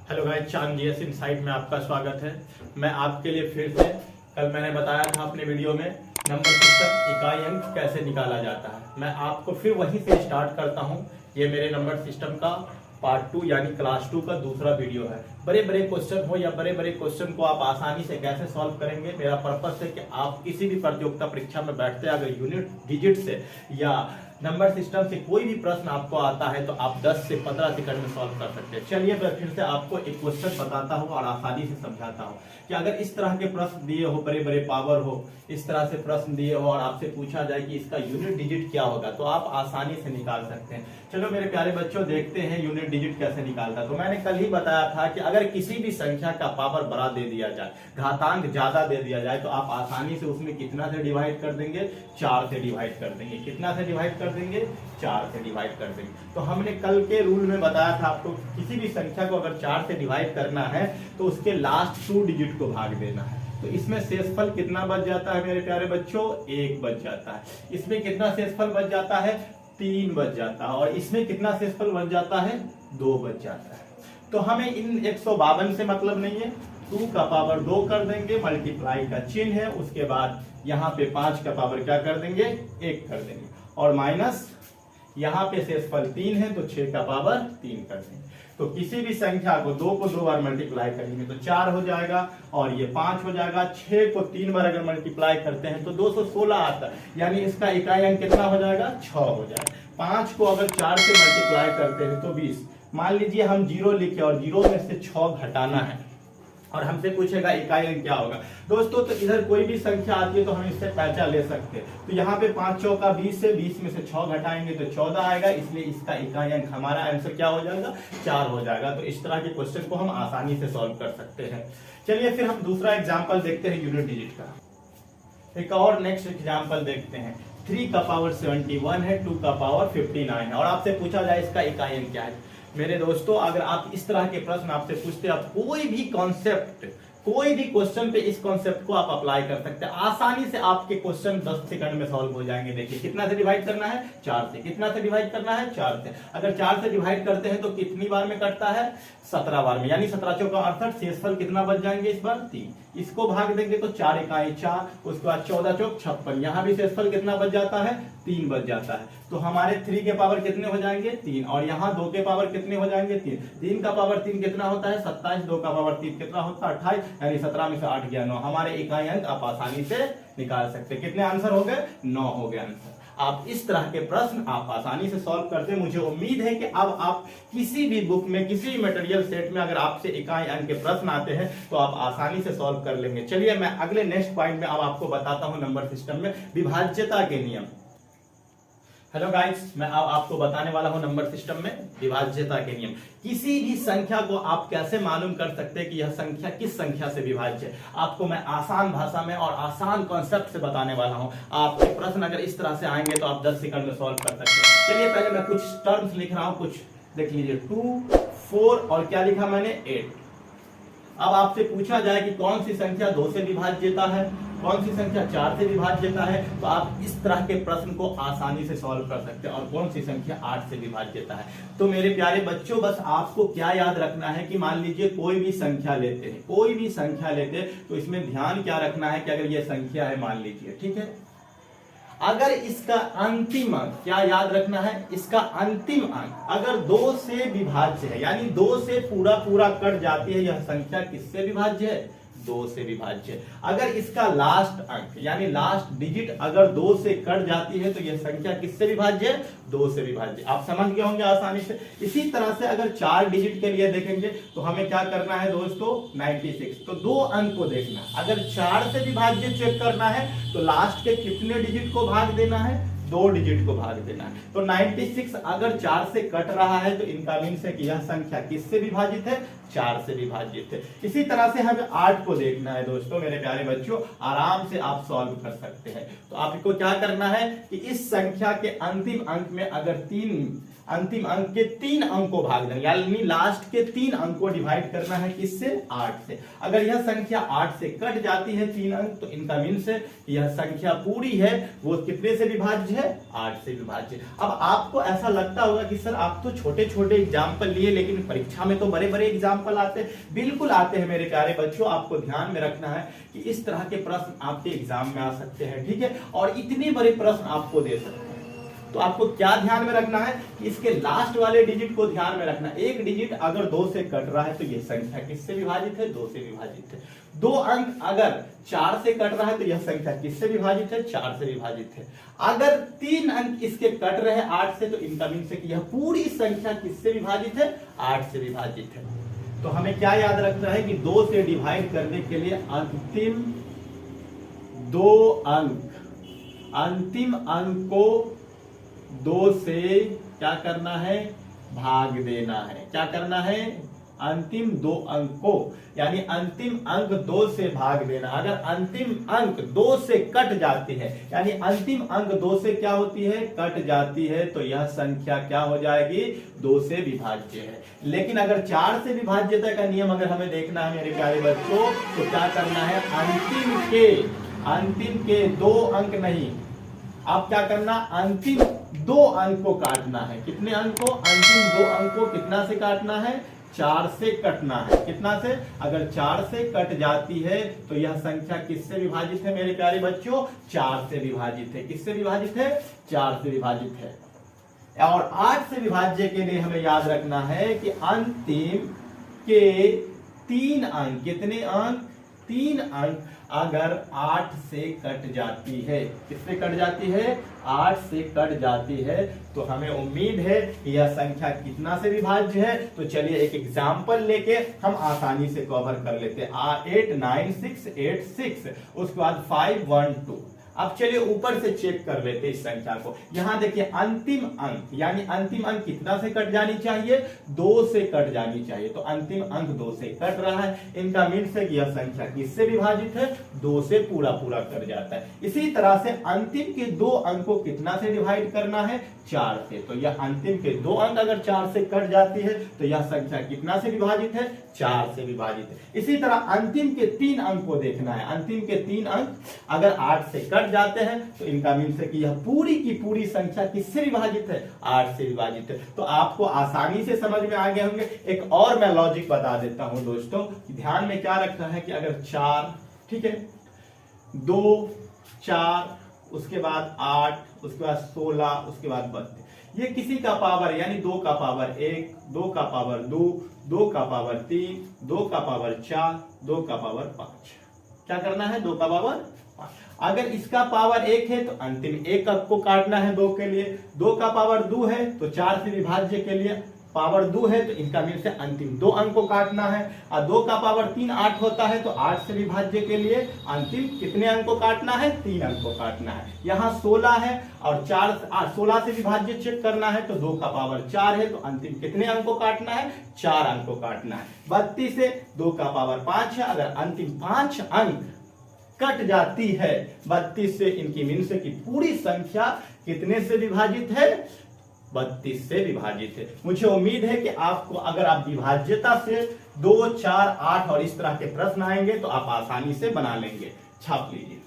Hello guys, चांद GS insight में आपका स्वागत है। मैं आपके लिए फिर से कल मैंने बताया था अपने वीडियो में नंबर सिस्टम इकाई अंक कैसे निकाला जाता है। मैं आपको फिर वहीं से स्टार्ट करता हूं। ये मेरे नंबर सिस्टम का पार्ट 2 यानी क्लास 2 का दूसरा वीडियो है। बड़े बड़े क्वेश्चन हो या बड़े बड़े क्वेश्चन को आप आसानी से कैसे सॉल्व करेंगे, मेरा पर्पस है कि आप किसी भी प्रतियोगिता परीक्षा में बैठते अगर यूनिट डिजिट से या नंबर सिस्टम से कोई भी प्रश्न आपको आता है तो आप 10 से 15 सेकंड में सॉल्व कर सकते हैं। चलिए मैं फिर से आपको एक क्वेश्चन बताता हूं और आसानी से समझाता हूं कि अगर इस तरह के प्रश्न दिए हो, बड़े बड़े पावर हो, इस तरह से प्रश्न दिए हो और आपसे पूछा जाए कि इसका यूनिट डिजिट क्या होगा तो आप आसानी से निकाल सकते हैं। चलो मेरे प्यारे बच्चों, देखते हैं यूनिट डिजिट कैसे निकालता। तो मैंने कल ही बताया था कि अगर किसी भी संख्या का पावर बड़ा दे दिया जाए, घातांक ज्यादा दे दिया जाए, तो आप आसानी से उसमें कितना से डिवाइड कर देंगे? 4 से डिवाइड कर देंगे। कितना से डिवाइड कर देंगे? 4 से डिवाइड कर देंगे। तो हमने कल के रूल में बताया था आपको किसी भी संख्या को अगर 4 से डिवाइड करना है तो उसके लास्ट 2 डिजिट को भाग देना है। तो इसमें शेषफल कितना बच जाता है मेरे प्यारे बच्चों? 1 बच जाता है। इसमें कितना शेषफल बच जाता है? 3 बच जाता है। और इसमें कितना शेषफल बच जाता है? 2 बच जाता है। तो हमें इन 152 से मतलब नहीं है। 2 का पावर 2 कर देंगे, मल्टीप्लाई का चिन्ह है, उसके बाद यहाँ पे 5 का पावर क्या कर देंगे? 1 कर देंगे, और माइनस यहाँ पे शेषफल 3 है तो 6 का पावर 3 कर देंगे। तो किसी भी संख्या को 2 को 2 बार मल्टीप्लाई करेंगे तो 4 हो जाएगा, और ये 5 हो जाएगा। 6 को 3 बार अगर मल्टीप्लाई करते हैं तो 216 आता है, यानी इसका इकाई अंक कितना हो जाएगा? 6 हो जाएगा। 5 को अगर 4 से मल्टीप्लाई करते हैं तो 20। मान लीजिए हम 0 लिखे और 0 में से 6 घटाना है और हमसे पूछेगा इकाई अंक क्या होगा। दोस्तों तो इधर कोई भी संख्या आती है तो हम इससे पहचान ले सकते हैं। तो यहाँ पे 5 चौका 20 से 20 में से 6 घटाएंगे तो 14 आएगा, इसलिए इसका इकाई अंक हमारा आंसर क्या हो जाएगा? 4 हो जाएगा। तो इस तरह के क्वेश्चन को हम आसानी से सॉल्व कर सकते हैं। चलिए फिर हम दूसरा एग्जाम्पल देखते हैं यूनिट डिजिट का। एक और नेक्स्ट एग्जाम्पल देखते हैं। 3 का पावर 71 है, 2 का पावर 59 है, और आपसे पूछा जाए इसका इकाई अंक क्या है। मेरे दोस्तों, अगर आप इस तरह के प्रश्न आपसे पूछते हैं, आप कोई भी कॉन्सेप्ट, कोई भी क्वेश्चन पे इस कॉन्सेप्ट को आप अप्लाई कर सकते हैं। आसानी से आपके क्वेश्चन 10 सेकंड में सॉल्व हो जाएंगे। देखिए कितना से डिवाइड करना है? 4 से। कितना से डिवाइड करना है? 4 से। अगर 4 से डिवाइड करते हैं तो कितनी बार में कटता है? 17 बार में, यानी 17 चौका 68। शेषफल कितना बच जाएंगे इस बार? 3। इसको भाग देंगे तो 4 इकाई 4, उसके बाद 14 चौक 56। यहाँ भी शेषफल कितना बच जाता है? 3 बच जाता है। तो हमारे 3 के पावर कितने हो जाएंगे? 3, और यहाँ 2 के पावर कितने हो जाएंगे? 3। 3 का पावर 3 कितना होता है? 27। 2 का पावर 3 कितना होता है? 28, यानी 17 में से 8 गया 9। हमारे इकाई अंक आप आसानी से निकाल सकते हैं। कितने आंसर हो गए? 9 हो गए आंसर। आप इस तरह के प्रश्न आप आसानी से सॉल्व करते हैं। मुझे उम्मीद है कि अब आप किसी भी बुक में, किसी भी मटेरियल सेट में अगर आपसे इकाई अंक के प्रश्न आते हैं तो आप आसानी से सॉल्व कर लेंगे। चलिए मैं अगले नेक्स्ट पॉइंट में अब आपको बताता हूं नंबर सिस्टम में विभाज्यता के नियम। हेलो गाइस, मैं अब आपको बताने वाला हूं नंबर सिस्टम में विभाज्यता के नियम। किसी भी संख्या को आप कैसे मालूम कर सकते हैं कि यह संख्या किस संख्या से विभाज्य है, आपको मैं आसान भाषा में और आसान कॉन्सेप्ट से बताने वाला हूं। आपके प्रश्न अगर इस तरह से आएंगे तो आप 10 सेकंड में सॉल्व कर सकते हैं। चलिए पहले मैं कुछ टर्म्स लिख रहा हूं, कुछ देख लीजिए। 2, 4 और क्या लिखा मैंने? 8। अब आपसे पूछा जाए कि कौन सी संख्या 2 से विभाज्यता है, कौन सी संख्या 4 से विभाज्यता है, तो आप इस तरह के प्रश्न को आसानी से सॉल्व कर सकते हैं। और कौन सी संख्या 8 से विभाज्यता है। तो मेरे प्यारे बच्चों, बस आपको क्या याद रखना है कि मान लीजिए कोई भी संख्या लेते हैं, कोई भी संख्या लेते हैं तो इसमें ध्यान क्या रखना है कि अगर ये संख्या है मान लीजिए, ठीक है, अगर इसका अंतिम अंक, क्या याद रखना है, इसका अंतिम अंक अगर 2 से विभाज्य है, यानी 2 से पूरा पूरा कट जाती है, यह संख्या किससे विभाज्य है? 2 से विभाज्य है। अगर इसका लास्ट अंक यानी लास्ट डिजिट अगर 2 से कट जाती है तो यह संख्या किससे विभाज्य है? 2 से विभाज्य। आप समझ गए होंगे आसानी से। इसी तरह से अगर 4 डिजिट के लिए देखेंगे तो हमें क्या करना है दोस्तों? 96। तो 2 अंक को देखना, अगर 4 से विभाज्य चेक करना है तो लास्ट के कितने डिजिट को भाग देना है? 2 डिजिट को भाग देना है। तो 96 अगर 4 से कट रहा है तो इनका मीन्स है कि यह संख्या किससे विभाजित है? 4 से विभाजित है। इसी तरह से हमें 8 को देखना है दोस्तों। मेरे प्यारे बच्चों, आराम से आप सॉल्व कर सकते हैं। तो आपको क्या करना है कि इस संख्या के अंतिम अंक में अगर 3 अंतिम अंक के 3 अंक को भाग देना, यानी लास्ट के 3 अंक को डिवाइड करना है किससे? 8 से। अगर यह संख्या 8 से कट जाती है 3 अंक, तो इनका मीन्स है यह संख्या पूरी है वो कितने से विभाज्य है? 8 से विभाज्य। अब आपको ऐसा लगता होगा कि सर आप तो छोटे छोटे एग्जाम्पल लिए, लेकिन परीक्षा में तो बड़े बड़े एग्जाम्पल आते हैं। बिल्कुल आते हैं मेरे प्यारे बच्चों, आपको ध्यान में रखना है कि इस तरह के प्रश्न आपके एग्जाम में आ सकते हैं, ठीक है, और इतने बड़े प्रश्न आपको दे सकते हैं। तो आपको क्या ध्यान में रखना है कि इसके लास्ट वाले डिजिट को ध्यान में रखना। एक डिजिट अगर 2 से कट रहा है तो यह संख्या किससे विभाजित है? 2 से विभाजित है। 2 अंक अगर 4 से कट रहा है तो यह संख्या किससे विभाजित है? 4 से विभाजित है। अगर 3 अंक इसके कट रहे हैं 8 से, तो इनका मीन्स है कि यह पूरी संख्या किससे विभाजित है? 8 से विभाजित है। तो हमें क्या याद रखना है कि 2 से डिवाइड करने के लिए अंतिम 2 अंक को 2 से क्या करना है? भाग देना है। क्या करना है? अंतिम 2 अंक को, यानी अंतिम अंक 2 से भाग देना। अगर अंतिम अंक 2 से कट जाती है, यानी अंतिम अंक 2 से क्या होती है? कट जाती है, तो यह संख्या क्या हो जाएगी? 2 से विभाज्य है। लेकिन अगर 4 से विभाज्यता का नियम अगर हमें देखना है मेरे प्यारे बच्चों, तो क्या करना है? अंतिम के 2 अंक नहीं, आप क्या करना? अंतिम 2 अंक को काटना है। कितने अंक को? अंतिम 2 अंक को कितना से काटना है? 4 से कटना है। कितना से? अगर 4 से कट जाती है तो यह संख्या किससे विभाजित है मेरे प्यारे बच्चों? 4 से विभाजित है। किससे विभाजित है? 4 से विभाजित है। और 8 से विभाज्य के लिए हमें याद रखना है कि अंतिम के 3 अंक, कितने अंक? 3 अंक अगर 8 से कट जाती है, किससे कट जाती है? 8 से कट जाती है, तो हमें उम्मीद है कि यह संख्या कितना से विभाज्य है। तो चलिए एक एग्जाम्पल लेके हम आसानी से कवर कर लेते हैं। 8 9 6 8 6, उसके बाद 5 1 2। अब चलिए ऊपर से चेक कर लेते हैं इस संख्या को। यहां देखिए अंतिम अंक, यानी अंतिम अंक कितना से कट जानी चाहिए? 2 से कट जानी चाहिए। तो अंतिम अंक 2 से कट रहा है, इनका मीन्स है कि यह संख्या किससे विभाजित है? 2 से पूरा कट जाता है। इसी तरह से अंतिम के 2 अंक को कितना से डिवाइड करना है? 4 से। तो यह अंतिम के 2 अंक अगर 4 से कट जाती है तो यह संख्या कितना से विभाजित है? 4 से विभाजित है। इसी तरह अंतिम के 3 अंक को देखना है। अंतिम के 3 अंक अगर 8 से कट जाते हैं तो इनका मीन्स है कि यह पूरी की पूरी संख्या किससे विभाजित है? 8 से विभाजित है। तो आपको आसानी से समझ में आ गए होंगे। एक और मैं लॉजिक बता देता हूं दोस्तों, ध्यान में क्या रखना है कि अगर 4, ठीक है, 2 4, उसके बाद 8, उसके बाद 16, उसके बाद 32, ये किसी का पावर, यानी 2 का पावर 1, 2 का पावर 2, 2 का पावर 3, 2 का पावर 4, 2 का पावर 5। क्या करना है? 2 का पावर 5। अगर इसका पावर 1 है तो अंतिम 1 अंक को काटना है 2 के लिए। 2 का पावर 2 है तो 4 से विभाज्य के लिए पावर 2 है, तो इनका मीन्स है अंतिम 2 अंक को काटना है। और 2 का पावर 3 8 होता है, तो 8 से विभाज्य के लिए अंतिम कितने अंक को काटना है? 3 अंक को काटना है। यहाँ 16 है और 16 से विभाज्य चेक करना है, तो 2 का पावर 4 है, तो अंतिम कितने अंक को काटना है? 4 अंक को काटना है। 32 से 2 का पावर 5 है, अगर अंतिम 5 अंक कट जाती है 32 से, इनकी मीन्स है कि पूरी संख्या कितने से विभाजित है? 32 से विभाजित है। मुझे उम्मीद है कि आपको, अगर आप विभाज्यता से 2 4 8 और इस तरह के प्रश्न आएंगे तो आप आसानी से बना लेंगे। छाप लीजिए।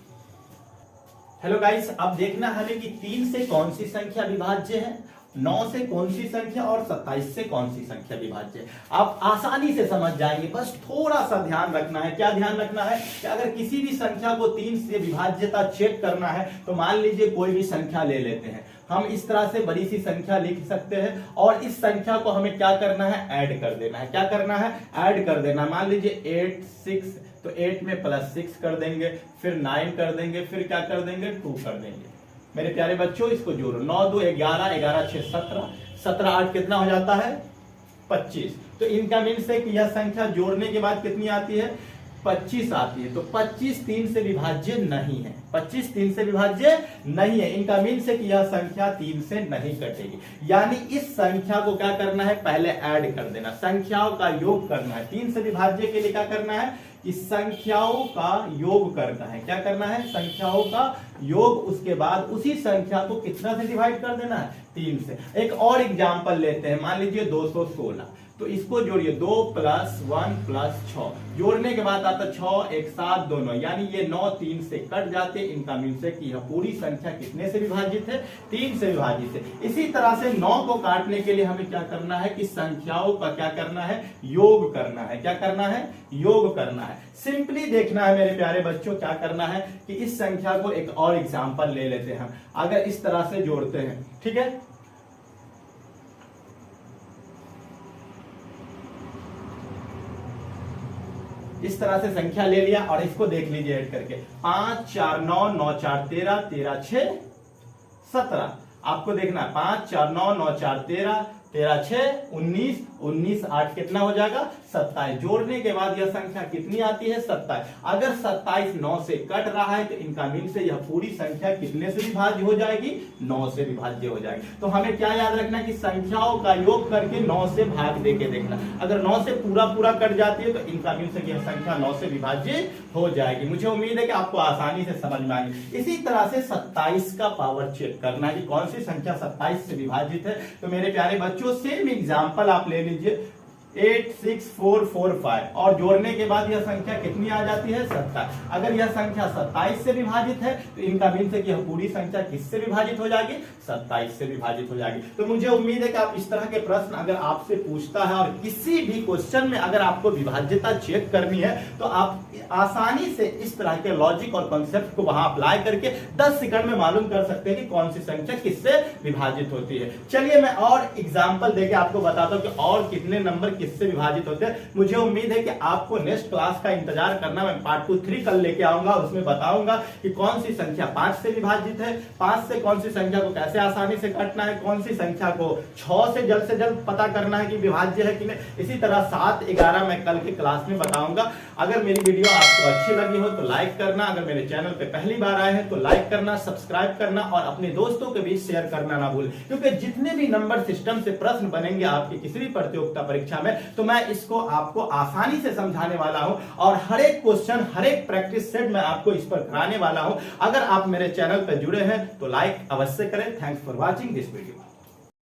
हेलो गाइस, अब देखना हमें कि 3 से कौन सी संख्या विभाज्य है, 9 से कौन सी संख्या और 27 से कौन सी संख्या विभाज्य है। आप आसानी से समझ जाएंगे, बस थोड़ा सा ध्यान रखना है। क्या ध्यान रखना है कि अगर किसी भी संख्या को 3 से विभाज्यता चेक करना है, तो मान लीजिए कोई भी संख्या ले लेते हैं, हम इस तरह से बड़ी सी संख्या लिख सकते हैं और इस संख्या को हमें क्या करना है? ऐड कर देना है। क्या करना है? ऐड कर देना। मान लीजिए 8 6, तो 8 में +6 कर देंगे, फिर 9 कर देंगे, फिर क्या कर देंगे? 2 कर देंगे। मेरे प्यारे बच्चों, इसको जोड़ो। 9 2 11, 11 6 17, 17 8 कितना हो जाता है? 25। तो इनका मीन्स है कि यह संख्या जोड़ने के बाद कितनी आती है? 25 आती है। तो 25 3 से विभाज्य नहीं है। 25 3 से विभाज्य नहीं है। इनका मीन्स है कि यह संख्या 3 से नहीं कटेगी। यानी इस संख्या को क्या करना है? पहले ऐड कर देना, संख्याओं का योग करना है। 3 से विभाज्य के लिए क्या करना है? कि संख्याओं का योग करना है। क्या करना है? संख्याओं का योग, उसके बाद उसी संख्या को कितना से डिवाइड कर देना है? 3 से। एक और एग्जांपल लेते हैं, मान लीजिए 216, तो इसको जोड़िए 2 + 1 + 6, जोड़ने के बाद आता 6 1 7 दोनों, यानी ये 9 3 से कट जाते। इनका मीन से कि यह पूरी संख्या कितने से विभाजित है? 3 से विभाजित है। इसी तरह से 9 को काटने के लिए हमें क्या करना है कि संख्याओं का क्या करना है? योग करना है। क्या करना है? योग करना है। सिंपली देखना है मेरे प्यारे बच्चों, क्या करना है कि इस संख्या को एक और एग्जांपल ले लेते हैं। अगर इस तरह से जोड़ते हैं, ठीक है, इस तरह से संख्या ले लिया और इसको देख लीजिए ऐड करके, 5 4 9 9 4 13 13 6 17। आपको देखना है 5 4 9 9 4 13 13 6 19 19 8 कितना हो जाएगा? 27। जोड़ने के बाद यह संख्या कितनी आती है? 27। अगर 27 9 से कट रहा है तो इनका मीन से यह पूरी संख्या कितने से विभाज्य हो जाएगी? 9 से विभाज्य हो जाएगी। तो हमें क्या याद रखना है कि संख्याओं का योग करके 9 से भाग देके देखना। अगर 9 से पूरा कट जाती है तो इनका मीन से यह संख्या 9 से विभाज्य हो जाएगी। मुझे उम्मीद है कि आपको आसानी से समझ में आएगी। इसी तरह से 27 का पावर चेक करना है कि कौन सी संख्या 27 से विभाजित है। तो मेरे प्यारे बच्चों, सेम एग्जांपल आप ले लीजिए, 8 6 4 4 5, और जोड़ने के बाद यह संख्या कितनी आ जाती है? 27। अगर यह संख्या 27 से विभाजित है तो इनका मीन से कि यह पूरी संख्या किससे विभाजित हो जाएगी? 27 से विभाजित हो जाएगी। तो मुझे उम्मीद है कि आप इस तरह के प्रश्न अगर आपसे पूछता है और किसी भी क्वेश्चन में अगर आपको विभाज्यता चेक करनी है तो आप आसानी से इस तरह के लॉजिक और कॉन्सेप्ट को वहां अप्लाई करके 10 सेकंड में मालूम कर सकते हैं कि कौन सी संख्या किससे विभाजित होती है। चलिए मैं और एग्जांपल देके आपको बताता हूं कि और कितने नंबर किससे विभाजित होते हैं। मुझे उम्मीद है कि आपको नेक्स्ट क्लास का इंतजार करना। मैं पार्ट 2 3 कल लेके आऊंगा, उसमें बताऊंगा कि कौन सी संख्या 5 से विभाजित है, 5 से कौन सी संख्या को कैसे आसानी से काटना है, कौन सी संख्या को 6 से जल्द पता करना है कि विभाज्य है कि नहीं। इसी तरह 7 11 मैं कल के क्लास में बताऊंगा। अगर मेरी वीडियो आपको अच्छी लगी हो तो लाइक करना, अगर मेरे चैनल पे पहली बार आए हैं तो लाइक करना, सब्सक्राइब करना और अपने दोस्तों के बीच शेयर करना ना भूलें, क्योंकि जितने भी नंबर सिस्टम से प्रश्न बनेंगे आपकी किसी भी प्रतियोगिता परीक्षा में तो मैं इसको आपको आसानी से समझाने वाला हूं और हर एक क्वेश्चन, हर एक प्रैक्टिस सेट मैं आपको इस पर कराने वाला हूं। अगर आप मेरे चैनल पर जुड़े हैं तो लाइक अवश्य करें। Thanks for watching this video.